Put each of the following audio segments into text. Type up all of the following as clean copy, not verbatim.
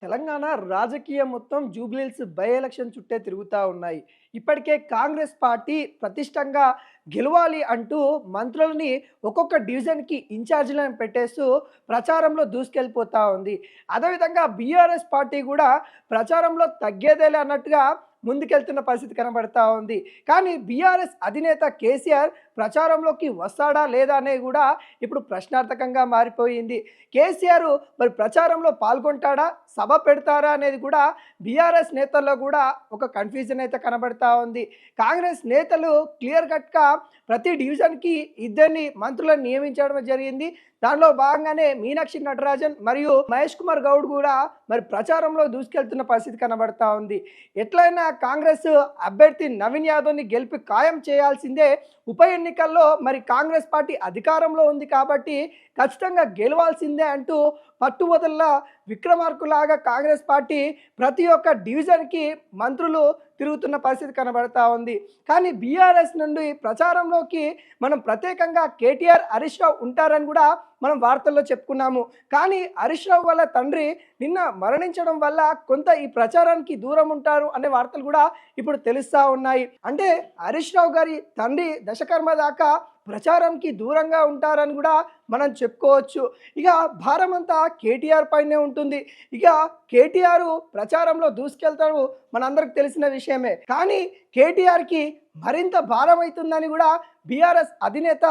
తెలంగాణ రాజకీయం మొత్తం Jubilee Hills by election చుట్టే తిరుగుతూ ఉన్నాయి. ఇప్పటికే కాంగ్రెస్ పార్టీ ప్రతిష్టంగా గెలవాలి అంటూ మంత్రులని ఒక్కొక్క డివిజన్‌కి ఇన్ఛార్జ్‌లను పెట్టేస్తూ ప్రచారంలో దూసుకెళ్ళిపోతా ఉంది. అదేవిధంగా బీఆర్ఎస్ పార్టీ కూడా ప్రచారంలో తగ్గేదేలే అన్నట్టుగా ముందుకెళ్తున్న పరిస్థితి కనబడతా ఉంది. కానీ బీఆర్ఎస్ అధినేత కేసీఆర్ ప్రచారంలోకి వస్తాడా లేదా అనేది కూడా ఇప్పుడు ప్రశ్నార్థకంగా మారిపోయింది. కేసీఆర్ మరి ప్రచారంలో పాల్గొంటాడా? సభ పెడతారా? అనేది కూడా బీఆర్ఎస్ నేతల్లో కూడా ఒక కన్ఫ్యూజన్ అయితే కనబడతా ఉంది. కాంగ్రెస్ నేతలు క్లియర్ కట్‌గా ప్రతి డివిజన్‌కి ఇద్దరిని మంత్రులను నియమించడం జరిగింది. దానిలో భాగంగానే మీనాక్షి నటరాజన్ మరియు మహేష్ కుమార్ గౌడ్ కూడా మరి ప్రచారంలో దూసుకెళ్తున్న పరిస్థితి కనబడతా ఉంది. ఎట్లయినా కాంగ్రెస్ అభ్యర్థి నవీన్ యాదవ్‌ని గెలిపి ఖాయం చేయాల్సిందే. ఉప ఎన్నికల్లో మరి కాంగ్రెస్ పార్టీ అధికారంలో ఉంది కాబట్టి ఖచ్చితంగా గెలవాల్సిందే అంటూ పట్టువదల్లా విక్రమార్కులాగా కాంగ్రెస్ పార్టీ ప్రతి ఒక్క డివిజన్‌కి మంత్రులు తిరుగుతున్న పరిస్థితి కనబడతా ఉంది. కానీ బీఆర్ఎస్ నుండి ప్రచారంలోకి మనం ప్రత్యేకంగా కేటీఆర్, హరీష్ రావు ఉంటారని కూడా మనం వార్తల్లో చెప్పుకున్నాము. కానీ హరీష్ రావు వాళ్ళ తండ్రి నిన్న మరణించడం వల్ల కొంత ఈ ప్రచారానికి దూరం ఉంటారు అనే వార్తలు కూడా ఇప్పుడు తెలుస్తూ ఉన్నాయి. అంటే హరీష్ రావు గారి తండ్రి దశకర్మ దాకా ప్రచారంకి దూరంగా ఉంటారని కూడా మనం చెప్పుకోవచ్చు. ఇక భారం అంతా కేటీఆర్ పైనే ఉంటుంది. ఇక కేటీఆర్ ప్రచారంలో దూసుకెళ్తారు మనందరికి తెలిసిన విషయమే. కానీ కేటీఆర్కి మరింత భారం అవుతుందని కూడా బీఆర్ఎస్ అధినేత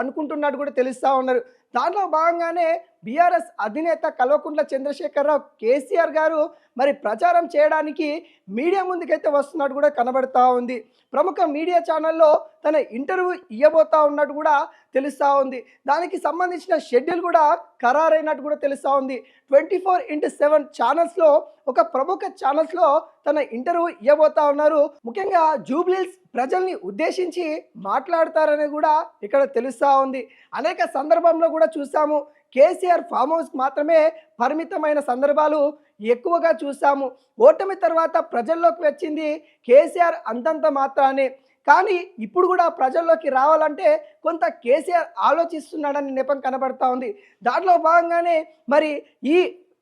అనుకుంటున్నట్టు కూడా తెలుస్తూ ఉన్నారు. దాంట్లో భాగంగానే బీఆర్ఎస్ అధినేత కల్వకుంట్ల చంద్రశేఖరరావు కేసీఆర్ గారు మరి ప్రచారం చేయడానికి మీడియా ముందుకైతే వస్తున్నట్టు కూడా కనబడతా ఉంది. ప్రముఖ మీడియా ఛానల్లో తన ఇంటర్వ్యూ ఇవ్వబోతా ఉన్నట్టు కూడా తెలుస్తూ ఉంది. దానికి సంబంధించిన షెడ్యూల్ కూడా ఖరారైనట్టు కూడా తెలుస్తూ ఉంది. 24/7 ఛానల్స్లో ఒక ప్రముఖ ఛానల్స్లో తన ఇంటర్వ్యూ ఇవ్వబోతా ఉన్నారు. ముఖ్యంగా జూబ్లీహిల్స్ ప్రజల్ని ఉద్దేశించి మాట్లాడతారని కూడా ఇక్కడ తెలుస్తూ ఉంది. అనేక సందర్భంలో కూడా చూసాము. కేసీఆర్ ఫామ్ హౌస్కి మాత్రమే పరిమితమైన సందర్భాలు ఎక్కువగా చూసాము. ఓటమి తర్వాత ప్రజల్లోకి వచ్చింది కేసీఆర్ అంతంత మాత్రానే. కానీ ఇప్పుడు కూడా ప్రజల్లోకి రావాలంటే కొంత కేసీఆర్ ఆలోచిస్తున్నాడని నెపం కనబడతా ఉంది. దాంట్లో భాగంగానే మరి ఈ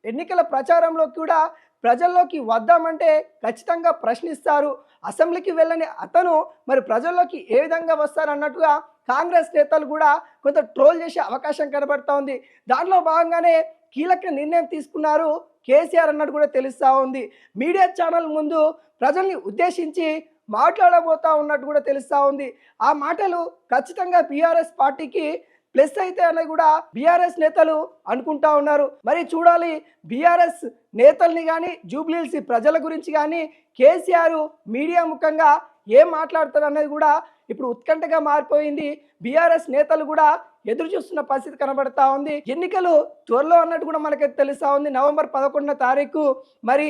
ఎన్నికల ప్రచారంలో కూడా ప్రజల్లోకి వద్దామంటే ఖచ్చితంగా ప్రశ్నిస్తారు. అసెంబ్లీకి వెళ్ళని అతను మరి ప్రజల్లోకి ఏ విధంగా వస్తారన్నట్టుగా కాంగ్రెస్ నేతలు కూడా కొంత ట్రోల్ చేసే అవకాశం కనబడతా ఉంది. దాంట్లో భాగంగానే కీలక నిర్ణయం తీసుకున్నారు కేసీఆర్ అన్నట్టు కూడా తెలుస్తూ ఉంది. మీడియా ఛానల్ ముందు ప్రజల్ని ఉద్దేశించి మాట్లాడబోతా ఉన్నట్టు కూడా తెలుస్తూ ఉంది. ఆ మాటలు ఖచ్చితంగా బీఆర్ఎస్ పార్టీకి ప్లస్ అయితే అనేది కూడా బీఆర్ఎస్ నేతలు అనుకుంటా ఉన్నారు. మరి చూడాలి బీఆర్ఎస్ నేతల్ని కానీ జూబ్లీహిల్స్ ప్రజల గురించి కానీ కేసీఆర్ మీడియా ముఖంగా ఏం మాట్లాడతారు అనేది కూడా ఇప్పుడు ఉత్కంఠగా మారిపోయింది. బీఆర్ఎస్ నేతలు కూడా ఎదురు చూస్తున్న పరిస్థితి కనబడతా ఉంది. ఎన్నికలు త్వరలో అన్నట్టు కూడా మనకైతే తెలుస్తూ ఉంది. నవంబర్ 11వ తారీఖు మరి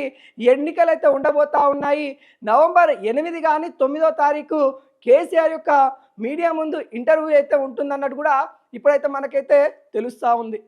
ఎన్నికలు అయితే ఉండబోతా ఉన్నాయి. నవంబర్ 8 కానీ 9వ తారీఖు కేసీఆర్ యొక్క మీడియా ముందు ఇంటర్వ్యూ అయితే ఉంటుందన్నట్టు కూడా ఇప్పుడైతే మనకైతే తెలుస్తూ ఉంది.